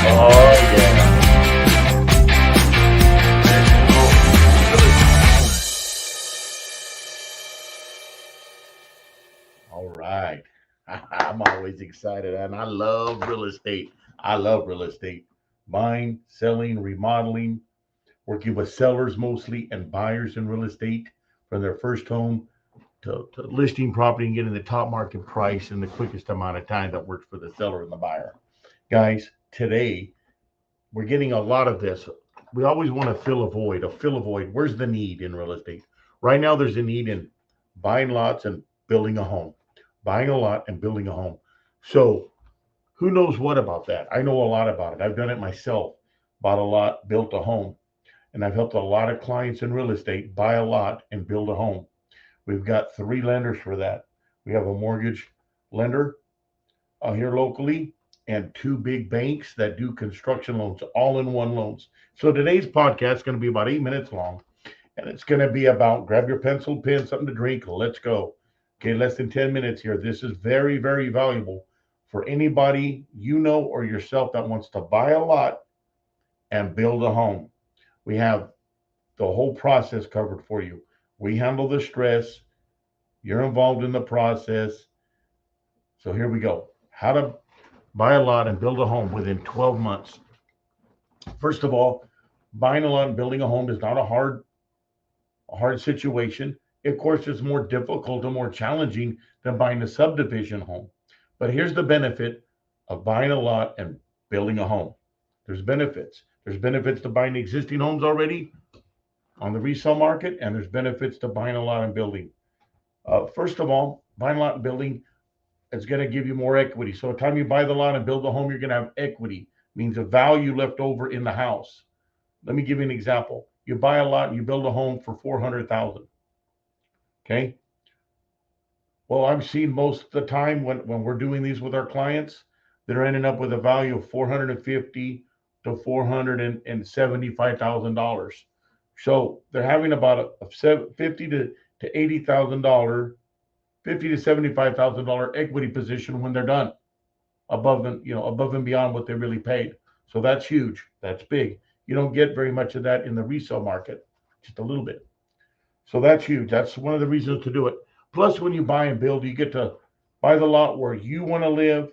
Oh, yeah. All right. I'm always excited, and I love real estate. I love real estate. Buying, selling, remodeling, working with sellers mostly and buyers in real estate from their first home to listing property and getting the top market price in the quickest amount of time that works for the seller and the buyer. Guys, today we're getting a lot of this. We always want to fill a void, Where's the need in real estate? Right now, there's a need in buying lots and building a home, buying a lot and building a home. So, who knows what about that? I know a lot about it. I've done it myself, bought a lot, built a home, and I've helped a lot of clients in real estate buy a lot and build a home. We've got three lenders for that. We have a mortgage lender here locally and two big banks that do construction loans, all in one loans. So today's podcast is going to be about 8 minutes long, and it's going to be about grab your pencil, pen, something to drink. Let's go. Okay, less than 10 minutes here. This is very, very valuable for anybody you know or yourself that wants to buy a lot and build a home. We have the whole process covered for you. We handle the stress. You're involved in the process. So here we go. How to buy a lot and build a home within 12 months. First of all, buying a lot and building a home is not a hard situation. Of course, it's more difficult and more challenging than buying a subdivision home. But here's the benefit of buying a lot and building a home. There's benefits. There's benefits to buying existing homes already on the resale market, and there's benefits to buying a lot and building. First of all, buying a lot and building, it's going to give you more equity. So, by the time you buy the lot and build the home, you're going to have equity, means a value left over in the house. Let me give you an example. You buy a lot and you build a home for 400,000. Okay. Well, I've seen most of the time when we're doing these with our clients, they're ending up with a value of 450 to $475,000. So they're having about a 50 to $80,000, $50 to $75,000 equity position when they're done, above and beyond what they really paid. So that's huge. That's big. You don't get very much of that in the resale market, just a little bit. So that's huge. That's one of the reasons to do it. Plus, when you buy and build, you get to buy the lot where you want to live,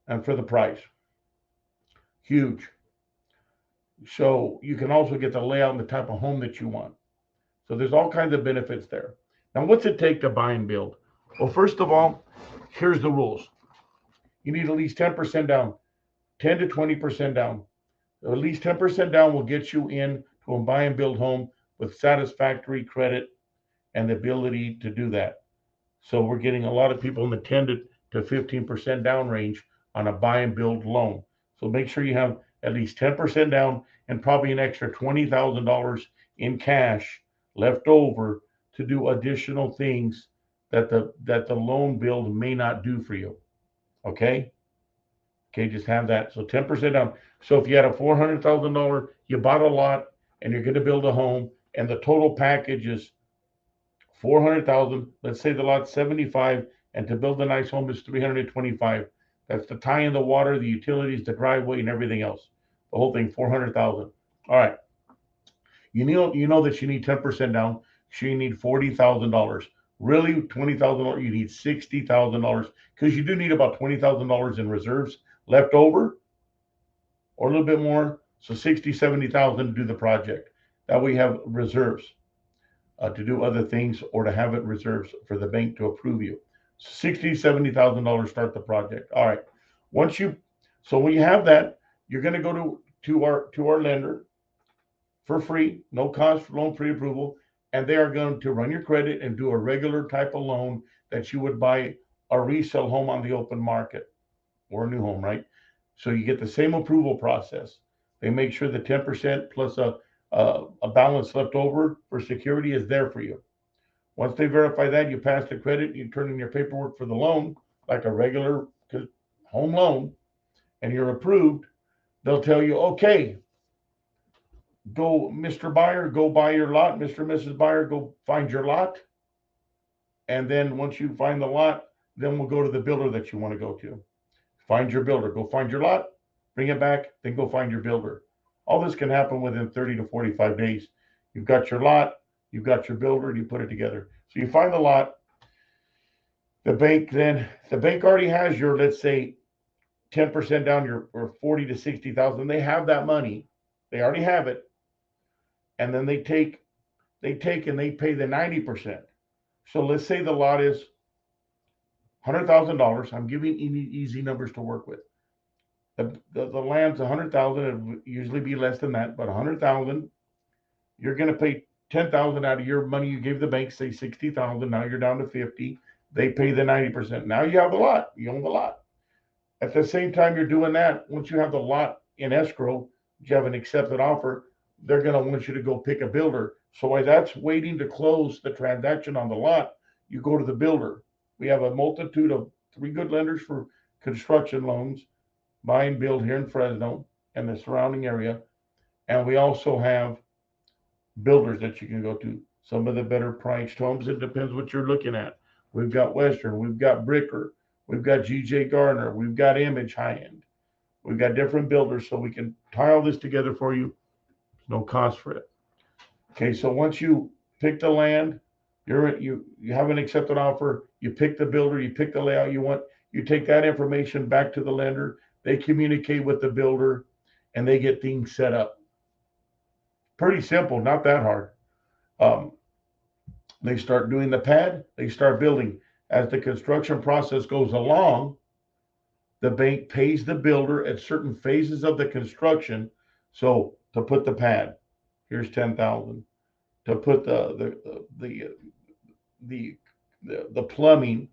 and for the price. Huge. So you can also get the layout and the type of home that you want. So there's all kinds of benefits there. Now, what's it take to buy and build? Well, first of all, here's the rules. You need at least 10% down, 10 to 20% down. At least 10% down will get you in to a buy and build home with satisfactory credit and the ability to do that. So we're getting a lot of people in the 10 to 15% down range on a buy and build loan. So make sure you have at least 10% down and probably an extra $20,000 in cash left over to do additional things that the loan build may not do for you. Okay? Okay, just have that. So 10% down. So if you had a $400,000, you bought a lot and you're going to build a home, and the total package is 400,000. Let's say the lot's 75, and to build a nice home is 325. That's the tie in the water, the utilities, the driveway, and everything else. The whole thing, 400,000. All right. You know that you need 10% down. So you need $40,000. Really, $20,000. You need $60,000 because you do need about $20,000 in reserves left over, or a little bit more. So 60, 70,000 to do the project. That way you have reserves to do other things or to have it reserves for the bank to approve you. 60, $70,000 start the project. All right. When you have that, you're going to go to our lender for free, no cost for loan pre-approval, and they are going to run your credit and do a regular type of loan that you would buy a resale home on the open market or a new home, right? So you get the same approval process. They make sure the 10% plus a balance left over for security is there for you. Once they verify that, you pass the credit, you turn in your paperwork for the loan, like a regular home loan, and you're approved. They'll tell you, okay, go, Mr. Buyer, go buy your lot. Mr. and Mrs. Buyer, go find your lot. And then once you find the lot, then we'll go to the builder that you want to go to. Find your builder. Go find your lot, bring it back, then go find your builder. All this can happen within 30 to 45 days. You've got your lot, you've got your builder, and you put it together. So you find the lot. The bank already has your, let's say, 10% down, your or 40 to 60,000. They have that money. They already have it. And then they take and they pay the 90%. So let's say the lot is $100,000. I'm giving easy numbers to work with. The land's 100,000. It would usually be less than that, but 100,000. You're going to pay 10,000 out of your money you gave the bank, say 60,000. Now you're down to 50. They pay the 90%. Now you have the lot. You own the lot. At the same time you're doing that, once you have the lot in escrow, you have an accepted offer, they're going to want you to go pick a builder. So while that's waiting to close the transaction on the lot, you go to the builder. We have a multitude of 3 good lenders for construction loans, buy and build here in Fresno and the surrounding area. And we also have builders that you can go to. Some of the better priced homes, it depends what you're looking at. We've got Western, we've got Bricker, we've got GJ Gardner, we've got Image High End. We've got different builders, so we can tie all this together for you. There's no cost for it. Okay, so once you pick the land, you have an accepted offer, you pick the builder, you pick the layout you want, you take that information back to the lender, they communicate with the builder, and they get things set up. Pretty simple, not that hard. They start doing the pad, they start building. As the construction process goes along, the bank pays the builder at certain phases of the construction. So to put the pad, here's 10,000. To put the plumbing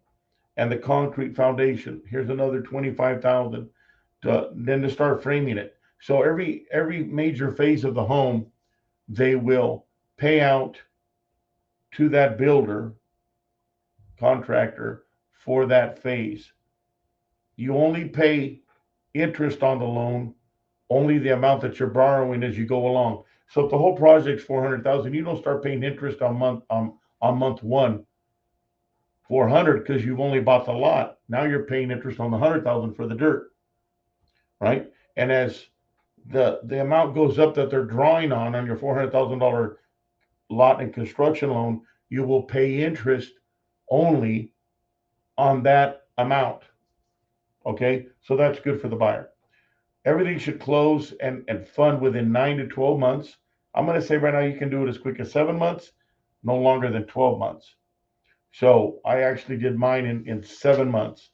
and the concrete foundation, here's another 25,000. Then to start framing it. So every major phase of the home, they will pay out to that builder contractor for that phase. You only pay interest on the loan, only the amount that you're borrowing as you go along. So if the whole project's 400,000, you don't start paying interest on month one 400 because you've only bought the lot. Now you're paying interest on the 100,000 for the dirt, right? And as the amount goes up that they're drawing on your $400,000 lot and construction loan, you will pay interest only on that amount. Okay, so that's good for the buyer. Everything should close and fund within 9 to 12 months. I'm going to say right now you can do it as quick as 7 months, no longer than 12 months. So I actually did mine in 7 months.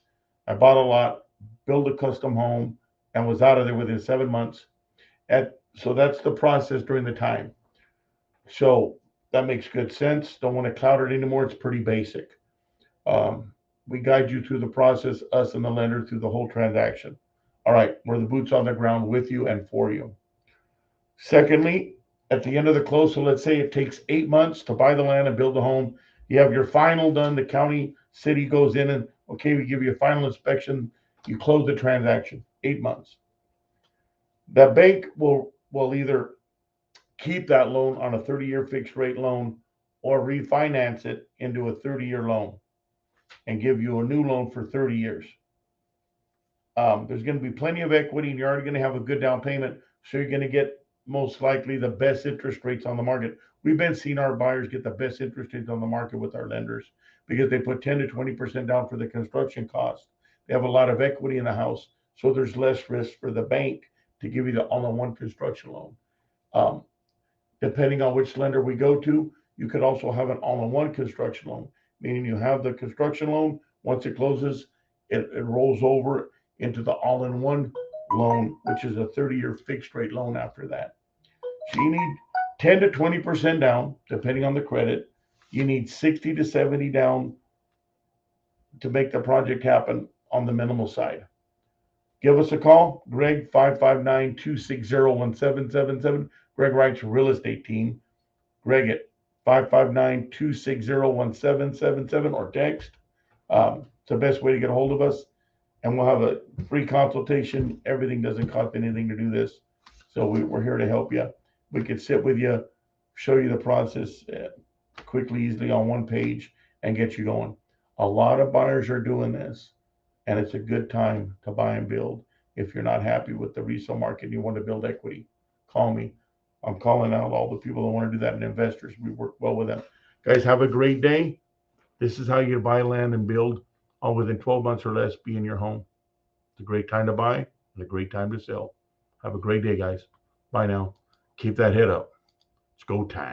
I bought a lot, built a custom home, and was out of there within 7 months. So that's the process during the time. So that makes good sense. Don't want to cloud it anymore. It's pretty basic. We guide you through the process, us and the lender, through the whole transaction. All right, we're the boots on the ground with you and for you. Secondly, at the end of the close, so let's say it takes 8 months to buy the land and build the home. You have your final done. The county, city goes in and, okay, we give you a final inspection. You close the transaction, 8 months. The bank will either keep that loan on a 30-year fixed rate loan or refinance it into a 30-year loan and give you a new loan for 30 years. There's going to be plenty of equity and you're already going to have a good down payment. So you're going to get most likely the best interest rates on the market. We've been seeing our buyers get the best interest rates on the market with our lenders because they put 10 to 20% down for the construction cost. They have a lot of equity in the house. So there's less risk for the bank to give you the all-in-one construction loan. Depending on which lender we go to, you could also have an all-in-one construction loan, meaning you have the construction loan. Once it closes, it rolls over into the all-in-one loan, which is a 30-year fixed rate loan after that. So you need 10 to 20% down, depending on the credit. You need 60 to 70 down to make the project happen on the minimal side. Give us a call, Greg, 559-260-1777. Greg Reitz Real Estate Team. Greg at 559-260-1777 or text. It's the best way to get a hold of us. And we'll have a free consultation. Everything doesn't cost anything to do this. So we're here to help you. We could sit with you, show you the process quickly, easily on one page and get you going. A lot of buyers are doing this, and it's a good time to buy and build. If you're not happy with the resale market and you want to build equity, call me. I'm calling out all the people that want to do that and investors. We work well with them. Guys, have a great day. This is how you buy land and build all within 12 months or less. Be in your home. It's a great time to buy and a great time to sell. Have a great day, guys. Bye now. Keep that head up. It's go time.